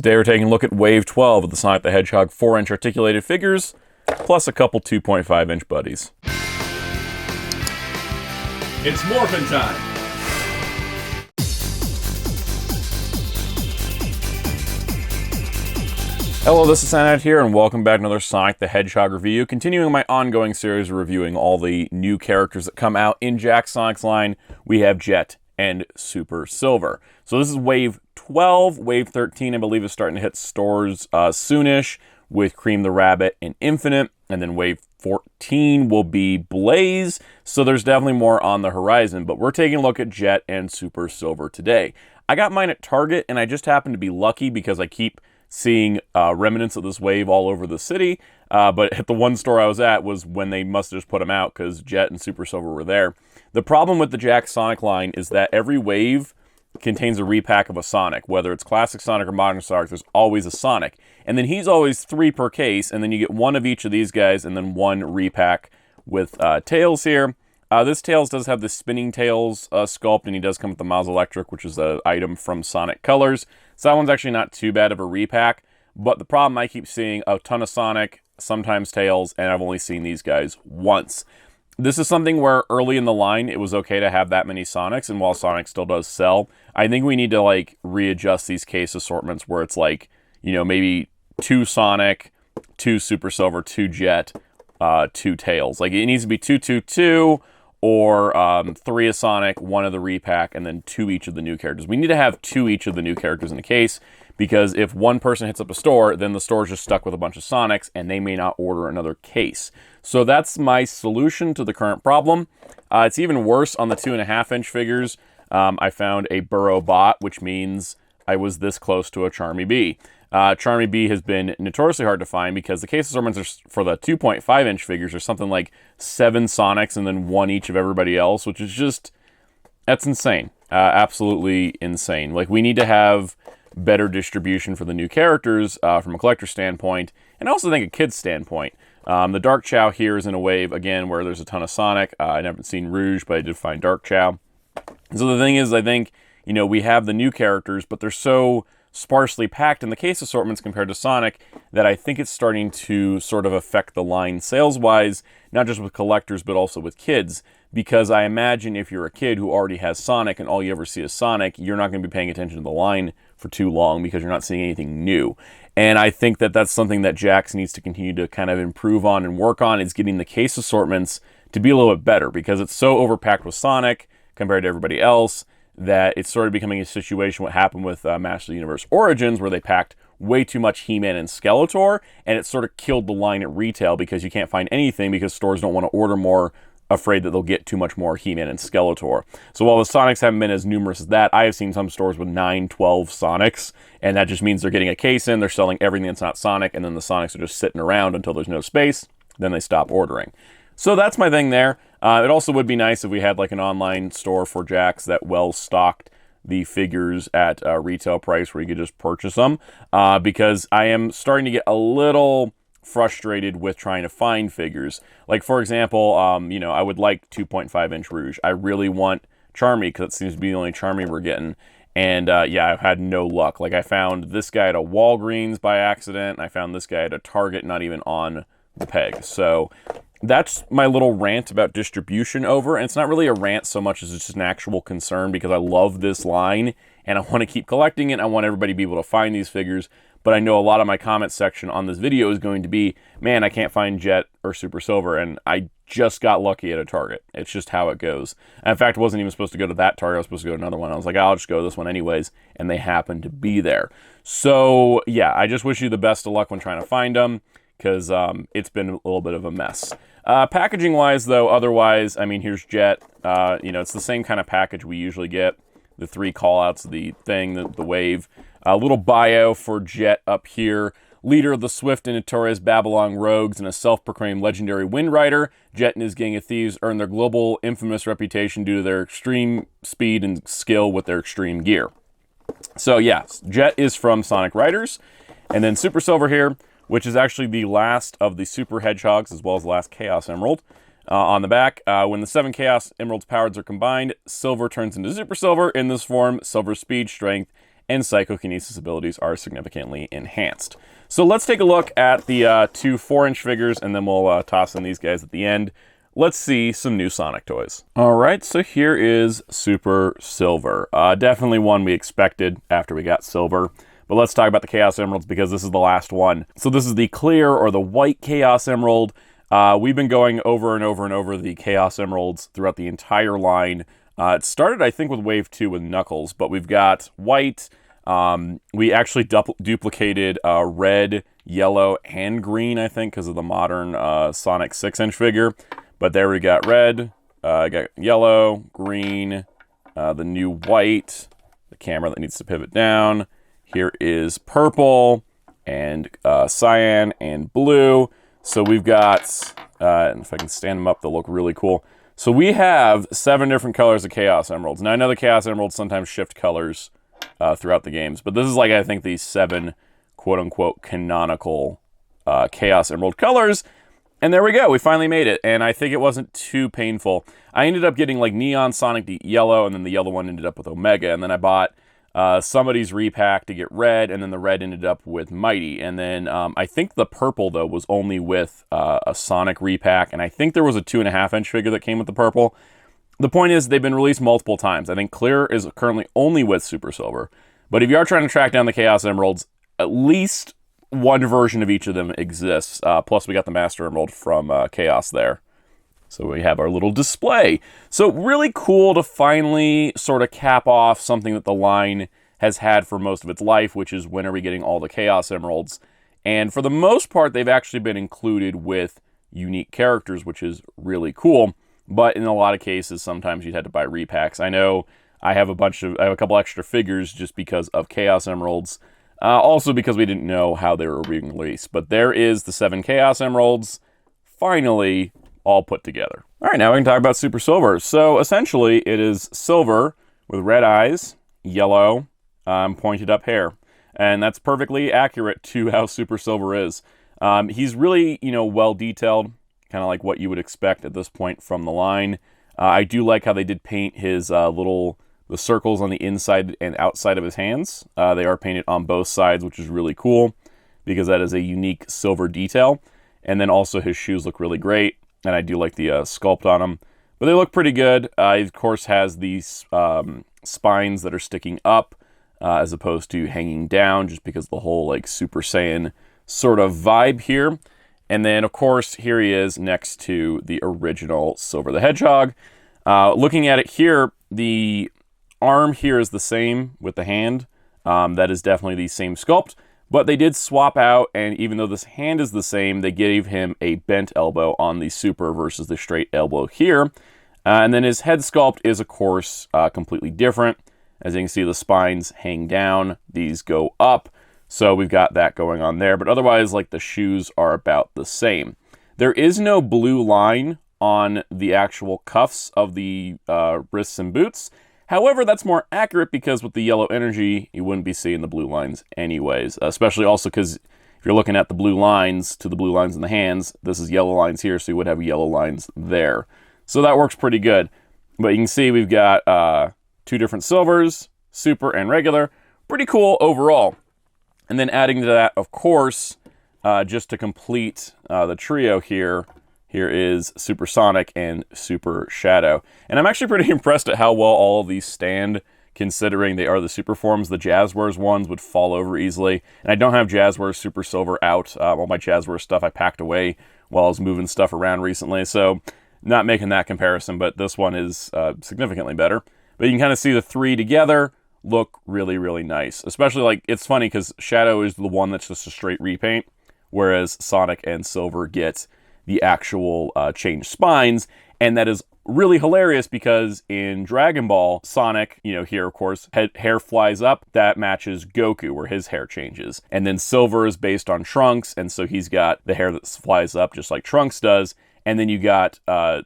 Today we're taking a look at Wave 12 of the Sonic the Hedgehog 4-inch articulated figures, plus a couple 2.5-inch buddies. It's morphin' time! Hello, this is Soundout here, and welcome back to another Sonic the Hedgehog review. Continuing my ongoing series of reviewing all the new characters that come out in Jakks Sonic's line, we have Jet and Super Silver. So this is Wave 12. Wave 13, I believe, is starting to hit stores soonish with Cream the Rabbit and Infinite. And then Wave 14 will be Blaze. So there's definitely more on the horizon. But we're taking a look at Jet and Super Silver today. I got mine at Target, and I just happened to be lucky because I keep seeing remnants of this wave all over the city. But at the one store I was at was when they must have just put them out because Jet and Super Silver were there. The problem with the Jakks Sonic line is that every wave contains a repack of a Sonic. Whether it's Classic Sonic or Modern Sonic, there's always a Sonic. And then he's always 3 per case, and then you get one of each of these guys and then one repack with Tails here. This Tails does have the spinning Tails sculpt, and he does come with the Miles Electric, which is an item from Sonic Colors. So that one's actually not too bad of a repack. But the problem, I keep seeing a ton of Sonic, sometimes Tails, and I've only seen these guys once. This is something where early in the line, it was okay to have that many Sonics, and while Sonic still does sell, I think we need to, like, readjust these case assortments where it's like, you know, maybe 2 Sonic, 2 Super Silver, 2 Jet, 2 Tails. Like, it needs to be 2, 2, 2, or 3 of Sonic, 1 of the repack, and then 2 each of the new characters. We need to have 2 each of the new characters in the case, because if one person hits up a store, then the store's just stuck with a bunch of Sonics, and they may not order another case. So that's my solution to the current problem. It's even worse on the 2.5-inch figures. I found a Burrobot, which means I was this close to a Charmy Bee. Charmy Bee has been notoriously hard to find because the case assortments are, for the 2.5-inch figures are something like 7 Sonics and then 1 each of everybody else, which is just, that's insane. Absolutely insane. Like, we need to have better distribution for the new characters from a collector standpoint, and I also think a kid's standpoint. The Dark Chao here is in a wave, again, where there's a ton of Sonic. I haven't seen Rouge, but I did find Dark Chao. So the thing is, I think, you know, we have the new characters, but they're so sparsely packed in the case assortments compared to Sonic that I think it's starting to sort of affect the line sales-wise, not just with collectors, but also with kids. Because I imagine if you're a kid who already has Sonic and all you ever see is Sonic, you're not going to be paying attention to the line for too long because you're not seeing anything new. And I think that that's something that Jakks needs to continue to kind of improve on and work on, is getting the case assortments to be a little bit better, because it's so overpacked with Sonic compared to everybody else that it's sort of becoming a situation what happened with Master of the Universe Origins, where they packed way too much He-Man and Skeletor, and it sort of killed the line at retail because you can't find anything because stores don't want to order more, afraid that they'll get too much more He-Man and Skeletor. So while the Sonics haven't been as numerous as that, I have seen some stores with 9, 12 Sonics, and that just means they're getting a case in, they're selling everything that's not Sonic, and then the Sonics are just sitting around until there's no space, then they stop ordering. So that's my thing there. It also would be nice if we had like an online store for Jakks that well-stocked the figures at retail price where you could just purchase them, because I am starting to get a little frustrated with trying to find figures. Like, for example, you know, I would like 2.5-inch Rouge. I really want Charmy because it seems to be the only Charmy we're getting. And yeah, I've had no luck. Like, I found this guy at a Walgreens by accident, and I found this guy at a Target, not even on the peg. So that's my little rant about distribution over. And it's not really a rant so much as it's just an actual concern, because I love this line and I want to keep collecting it. I want everybody to be able to find these figures. But I know a lot of my comment section on this video is going to be, man, I can't find Jet or Super Silver, and I just got lucky at a Target. It's just how it goes. And in fact, I wasn't even supposed to go to that Target. I was supposed to go to another one. I was like, I'll just go to this one anyways, and they happened to be there. So yeah, I just wish you the best of luck when trying to find them, because it's been a little bit of a mess. Packaging-wise, though, otherwise, I mean, here's Jet. You know, it's the same kind of package we usually get. The 3 call-outs, the thing, the wave. A little bio for Jet up here. Leader of the swift and notorious Babylon Rogues and a self-proclaimed legendary Wind Rider, Jet and his gang of thieves earned their global infamous reputation due to their extreme speed and skill with their extreme gear. So yeah, Jet is from Sonic Riders. And then Super Silver here, which is actually the last of the Super Hedgehogs, as well as the last Chaos Emerald. On the back, when the 7 Chaos Emeralds powers are combined, Silver turns into Super Silver. In this form, Silver's speed, strength, and psychokinesis abilities are significantly enhanced. So let's take a look at the 2 4-inch figures, and then we'll toss in these guys at the end. Let's see some new Sonic toys. All right, so here is Super Silver. Definitely one we expected after we got Silver. But let's talk about the Chaos Emeralds because this is the last one. So this is the clear or the white Chaos Emerald. We've been going over and over and over the Chaos Emeralds throughout the entire line. It started, I think, with Wave 2 with Knuckles, but we've got white. We actually duplicated red, yellow, and green, I think, because of the modern Sonic 6-inch figure. But there we got red, got yellow, green, the new white, the camera that needs to pivot down. Here is purple, and cyan, and blue. So we've got, and if I can stand them up, they'll look really cool. So we have 7 different colors of Chaos Emeralds. Now, I know the Chaos Emeralds sometimes shift colors throughout the games, but this is like, I think, the 7 quote-unquote canonical Chaos Emerald colors. And there we go, we finally made it, and I think it wasn't too painful. I ended up getting like Neon Sonic the yellow, and then the yellow one ended up with Omega, and then I bought somebody's repack to get red, and then the red ended up with Mighty. And then I think the purple, though, was only with a Sonic repack, and I think there was a 2.5-inch figure that came with the purple. The point is, they've been released multiple times. I think Clear is currently only with Super Silver. But if you are trying to track down the Chaos Emeralds, at least one version of each of them exists. Plus, we got the Master Emerald from Chaos there. So we have our little display. So really cool to finally sort of cap off something that the line has had for most of its life, which is when are we getting all the Chaos Emeralds? And for the most part, they've actually been included with unique characters, which is really cool. But in a lot of cases, sometimes you'd had to buy repacks. I know I have a couple extra figures just because of Chaos Emeralds. Also because we didn't know how they were being released. But there is the 7 Chaos Emeralds, finally all put together. All right, now we can talk about Super Silver. So essentially, it is silver with red eyes, yellow, pointed up hair. And that's perfectly accurate to how Super Silver is. He's really, well detailed, kind of like what you would expect at this point from the line. I do like how they did paint his the circles on the inside and outside of his hands. They are painted on both sides, which is really cool because that is a unique silver detail. And then also his shoes look really great, and I do like the sculpt on them. But they look pretty good. He, of course, has these spines that are sticking up as opposed to hanging down, just because of the whole like Super Saiyan sort of vibe here. And then, of course, here he is next to the original Silver the Hedgehog. Looking at it here, the arm here is the same with the hand. That is definitely the same sculpt. But they did swap out, and even though this hand is the same, they gave him a bent elbow on the Super versus the straight elbow here. And then his head sculpt is, of course, completely different. As you can see, the spines hang down. These go up. So we've got that going on there. But otherwise, like, the shoes are about the same. There is no blue line on the actual cuffs of the wrists and boots. However, that's more accurate because with the yellow energy, you wouldn't be seeing the blue lines anyways. Especially also because if you're looking at the blue lines to the blue lines in the hands, this is yellow lines here, so you would have yellow lines there. So that works pretty good. But you can see we've got 2 different silvers, super and regular. Pretty cool overall. And then adding to that, of course, just to complete the trio here, here is Super Sonic and Super Shadow. And I'm actually pretty impressed at how well all of these stand, considering they are the super forms. The Jazzwares ones would fall over easily. And I don't have Jazzwares Super Silver out. All my Jazzwares stuff I packed away while I was moving stuff around recently. So not making that comparison, but this one is significantly better. But you can kind of see the 3 together look really, really nice. Especially, like, it's funny because Shadow is the one that's just a straight repaint, whereas Sonic and Silver get the actual changed spines, and that is really hilarious because in Dragon Ball, Sonic, here, of course, hair flies up. That matches Goku, where his hair changes. And then Silver is based on Trunks, and so he's got the hair that flies up just like Trunks does. And then you got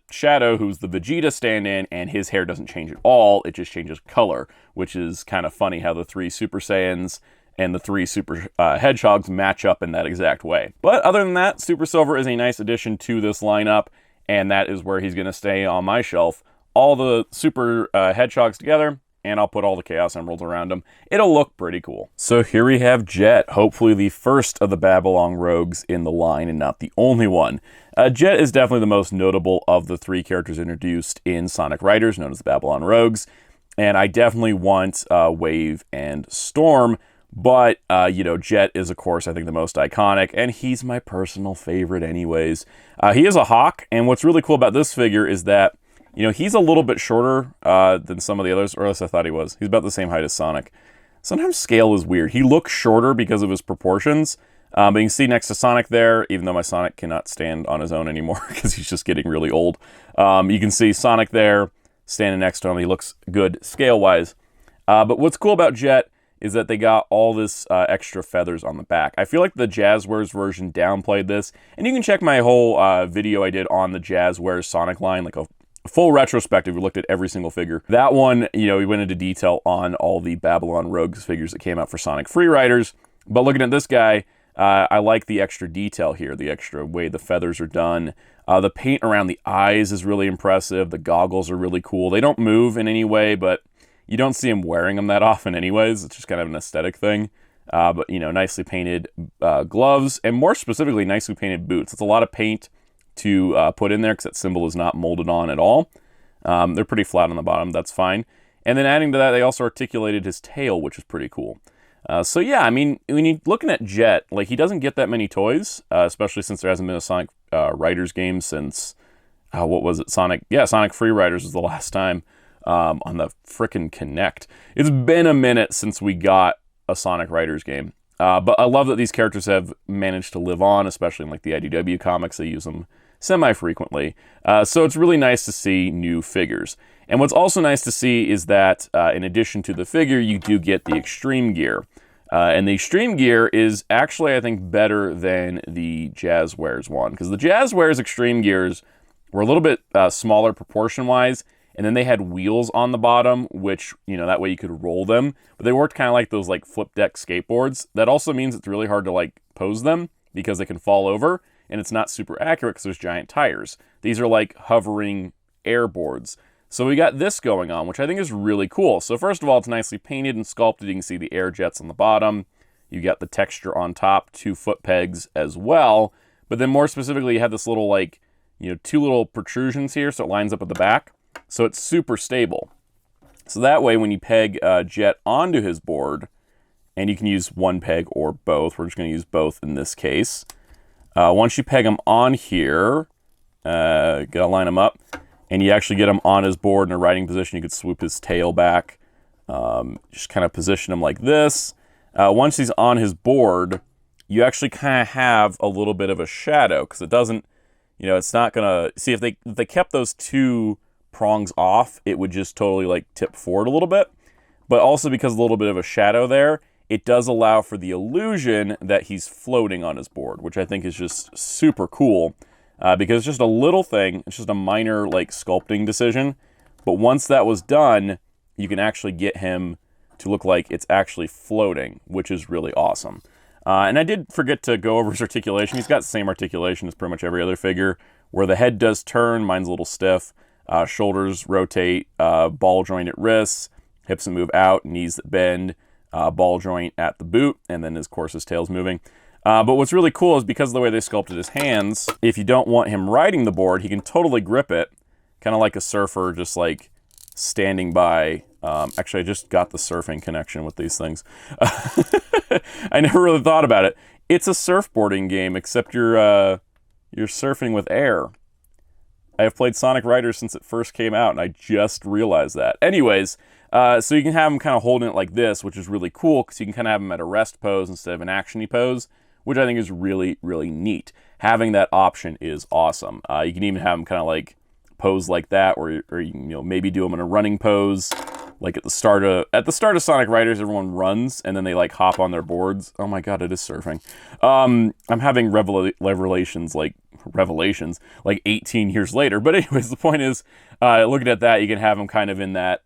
Shadow, who's the Vegeta stand-in, and his hair doesn't change at all. It just changes color, which is kind of funny how the 3 Super Saiyans and the 3 Super Hedgehogs match up in that exact way. But other than that, Super Silver is a nice addition to this lineup, and that is where he's going to stay on my shelf. All the Super Hedgehogs together, and I'll put all the Chaos Emeralds around him. It'll look pretty cool. So here we have Jet, hopefully the first of the Babylon rogues in the line and not the only one. Jet is definitely the most notable of the 3 characters introduced in Sonic Riders, known as the Babylon Rogues, and I definitely want Wave and Storm, but, you know, Jet is, of course, I think the most iconic, and he's my personal favorite anyways. He is a hawk, and what's really cool about this figure is that, you know, he's a little bit shorter than some of the others, or else I thought he was. He's about the same height as Sonic. Sometimes scale is weird. He looks shorter because of his proportions, but you can see next to Sonic there, even though my Sonic cannot stand on his own anymore because he's just getting really old. You can see Sonic there standing next to him. He looks good scale-wise. But what's cool about Jet is that they got all this extra feathers on the back. I feel like the Jazzwares version downplayed this, and you can check my whole video I did on the Jazzwares Sonic line, like a full retrospective. We looked at every single figure. That one, you know, we went into detail on all the Babylon Rogues figures that came out for Sonic Free Riders, but looking at this guy, I like the extra detail here, the extra way the feathers are done. The paint around the eyes is really impressive. The goggles are really cool. They don't move in any way, but you don't see him wearing them that often anyways. It's just kind of an aesthetic thing. But, you know, nicely painted gloves, and more specifically, nicely painted boots. It's a lot of paint to put in there because that symbol is not molded on at all. They're pretty flat on the bottom. That's fine. And then adding to that, they also articulated his tail, which is pretty cool. So yeah, I mean, when you're looking at Jet, like, he doesn't get that many toys, especially since there hasn't been a Sonic Riders game since, what was it, Sonic Free Riders was the last time. On the frickin' Kinect. It's been a minute since we got a Sonic Riders game. But I love that these characters have managed to live on, especially in like the IDW comics. They use them semi-frequently. So it's really nice to see new figures. And what's also nice to see is that in addition to the figure, you do get the Extreme Gear. And the Extreme Gear is actually, I think, better than the Jazzwares one. Because the Jazzwares Extreme Gears were a little bit smaller proportion-wise, and then they had wheels on the bottom, which, you know, that way you could roll them. But they worked kind of like those like flip deck skateboards. That also means it's really hard to like pose them because they can fall over, and it's not super accurate because there's giant tires. These are like hovering air boards. So we got this going on, which I think is really cool. So first of all, it's nicely painted and sculpted. You can see the air jets on the bottom. You got the texture on top, 2 foot pegs as well. But then more specifically, you have this little like, you know, 2 little protrusions here, so it lines up at the back. So it's super stable. So that way, when you peg Jet onto his board, and you can use one peg or both. We're just going to use both in this case. Once you peg him on here, gotta line him up, and you actually get him on his board in a riding position. You could swoop his tail back, just kind of position him like this. Once he's on his board, you actually kind of have a little bit of a shadow, because it doesn't, you know, it's not gonna, see, if they kept those 2 prongs off, it would just totally like tip forward a little bit. But also because a little bit of a shadow there, it does allow for the illusion that he's floating on his board, which I think is just super cool, because it's just a little thing. It's just a minor like sculpting decision, but once that was done, you can actually get him to look like it's actually floating, which is really awesome. And I did forget to go over his articulation. He's got the same articulation as pretty much every other figure, where the head does turn. Mine's a little stiff. Shoulders rotate, ball joint at wrists, hips that move out, knees that bend, ball joint at the boot, and then, of course, his tail's moving. But what's really cool is because of the way they sculpted his hands, if you don't want him riding the board, he can totally grip it, kind of like a surfer just like standing by. Actually, I just got the surfing connection with these things. I never really thought about it. It's a surfboarding game, except you're surfing with air. I have played Sonic Riders since it first came out, and I just realized that. Anyways, so you can have him kind of holding it like this, which is really cool, because you can kind of have him at a rest pose instead of an action-y pose, which I think is really, really neat. Having that option is awesome. You can even have him kind of like pose like that, or you know, maybe do him in a running pose. Like at the start of Sonic Riders, everyone runs and then they like hop on their boards. Oh my god, it is surfing. I'm having revelations like 18 years later. But anyways, the point is, looking at that, you can have him kind of in that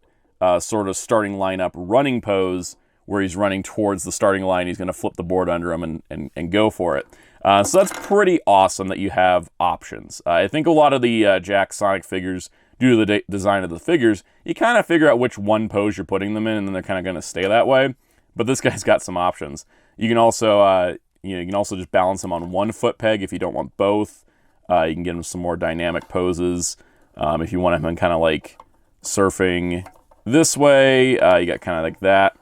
sort of starting lineup running pose where he's running towards the starting line. He's going to flip the board under him and go for it. So that's pretty awesome that you have options. I think a lot of the Jakks Sonic figures due to the design of the figures, you kind of figure out which one pose you're putting them in, and then they're kind of going to stay that way. But this guy's got some options. You can also, you can also just balance them on one foot peg if you don't want both. You can get him some more dynamic poses. If you want him kind of like surfing this way, you got kind of like that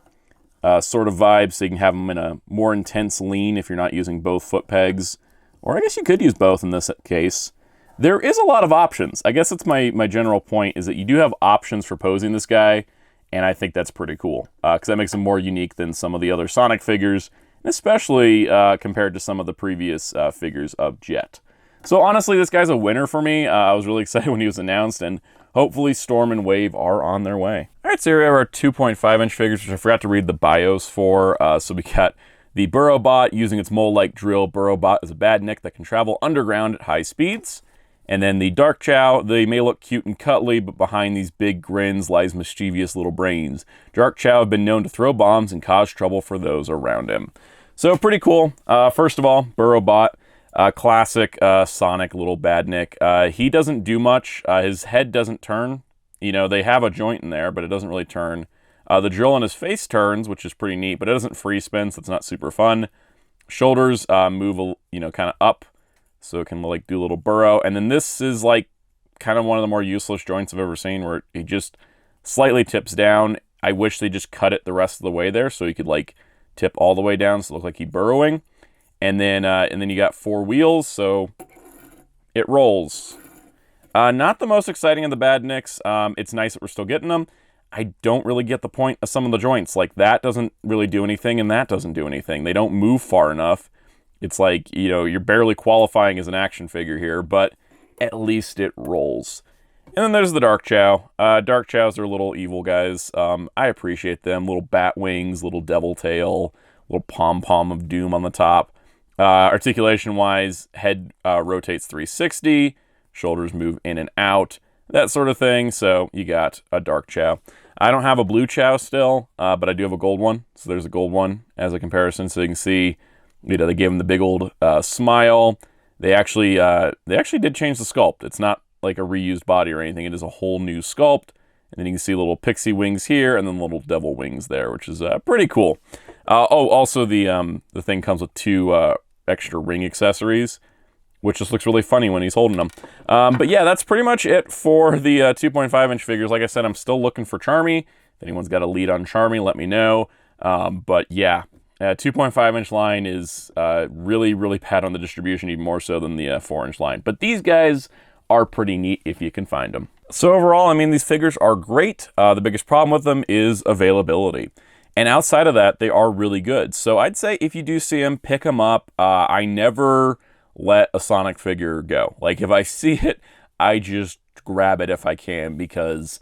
sort of vibe, so you can have them in a more intense lean if you're not using both foot pegs. Or I guess you could use both in this case. There is a lot of options. I guess that's my general point, is that you do have options for posing this guy, and I think that's pretty cool, because that makes him more unique than some of the other Sonic figures, especially compared to some of the previous figures of Jet. So honestly, this guy's a winner for me. I was really excited when he was announced, and hopefully Storm and Wave are on their way. All right, so here we have our 2.5-inch figures, which I forgot to read the BIOS for. So we got the Burrobot. Using its mole-like drill, Burrobot is a badnik that can travel underground at high speeds. And then the Dark Chao, they may look cute and cuddly, but behind these big grins lies mischievous little brains. Dark Chao have been known to throw bombs and cause trouble for those around him. So pretty cool. First of all, Burrobot, classic Sonic little badnik. He doesn't do much. His head doesn't turn. You know, they have a joint in there, but it doesn't really turn. The drill on his face turns, which is pretty neat, but it doesn't free spin, so it's not super fun. Shoulders move, kind of up, so it can like do a little burrow. And then this is like kind of one of the more useless joints I've ever seen, where he just slightly tips down. I wish they just cut it the rest of the way there, so he could like tip all the way down, so it looked like he's burrowing. And then you got 4 wheels, so it rolls. Not the most exciting of the badniks. It's nice that we're still getting them. I don't really get the point of some of the joints. Like, that doesn't really do anything, and that doesn't do anything. They don't move far enough. It's like, you're barely qualifying as an action figure here, but at least it rolls. And then there's the Dark Chao. Dark Chaos are little evil guys. I appreciate them. Little bat wings, little devil tail, little pom-pom of doom on the top. Articulation-wise, head rotates 360, shoulders move in and out, that sort of thing. So you got a Dark Chao. I don't have a blue Chao still, but I do have a gold one. So there's a gold one as a comparison. So you can see, they gave him the big old smile. They actually did change the sculpt. It's not like a reused body or anything. It is a whole new sculpt. And then you can see little pixie wings here, and then little devil wings there, which is pretty cool. Also the thing comes with 2 extra ring accessories, which just looks really funny when he's holding them. But yeah, that's pretty much it for the 2.5-inch figures. Like I said, I'm still looking for Charmy. If anyone's got a lead on Charmy, let me know. But yeah, 2.5-inch line is really, really bad on the distribution, even more so than the 4-inch line. But these guys are pretty neat if you can find them. So overall, I mean, these figures are great. The biggest problem with them is availability. And outside of that, they are really good. So I'd say if you do see them, pick them up. I never let a Sonic figure go. Like, if I see it, I just grab it if I can, because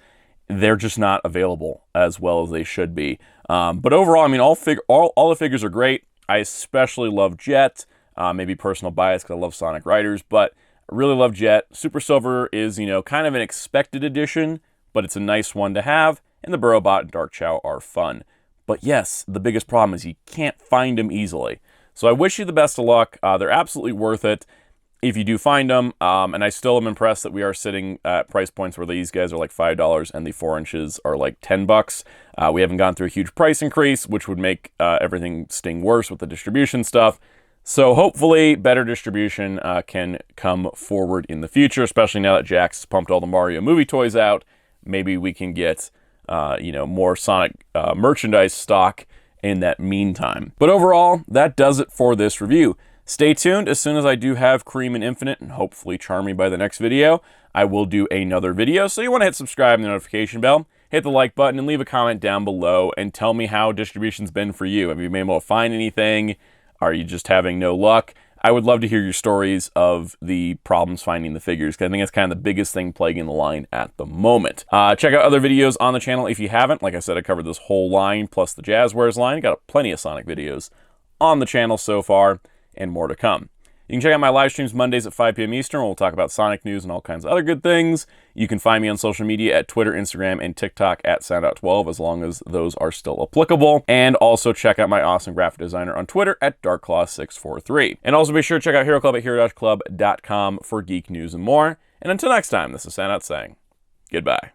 they're just not available as well as they should be. But overall, I mean, all the figures are great. I especially love Jet. Maybe personal bias because I love Sonic Riders, but I really love Jet. Super Silver is, kind of an expected addition, but it's a nice one to have. And the Burrobot and Dark Chao are fun. But yes, the biggest problem is you can't find them easily. So I wish you the best of luck. They're absolutely worth it if you do find them. And I still am impressed that we are sitting at price points where these guys are like $5 and the 4 inches are like $10. We haven't gone through a huge price increase, which would make everything sting worse with the distribution stuff. So hopefully better distribution can come forward in the future, especially now that Jakks pumped all the Mario movie toys out. Maybe we can get more Sonic merchandise stock in that meantime. But overall, that does it for this review. Stay tuned. As soon as I do have Cream and Infinite, and hopefully Charmy by the next video, I will do another video. So you want to hit subscribe and the notification bell, hit the like button, and leave a comment down below and tell me how distribution's been for you. Have you been able to find anything? Are you just having no luck? I would love to hear your stories of the problems finding the figures, because I think that's kind of the biggest thing plaguing the line at the moment. Check out other videos on the channel if you haven't. Like I said, I covered this whole line plus the Jazzwares line. Got plenty of Sonic videos on the channel so far, and more to come. You can check out my live streams Mondays at 5 p.m. Eastern, where we'll talk about Sonic news and all kinds of other good things. You can find me on social media at Twitter, Instagram, and TikTok at Soundout12, as long as those are still applicable. And also check out my awesome graphic designer on Twitter at DarkClaw643. And also be sure to check out Hero Club at hero-club.com for geek news and more. And until next time, this is Soundout saying, Goodbye.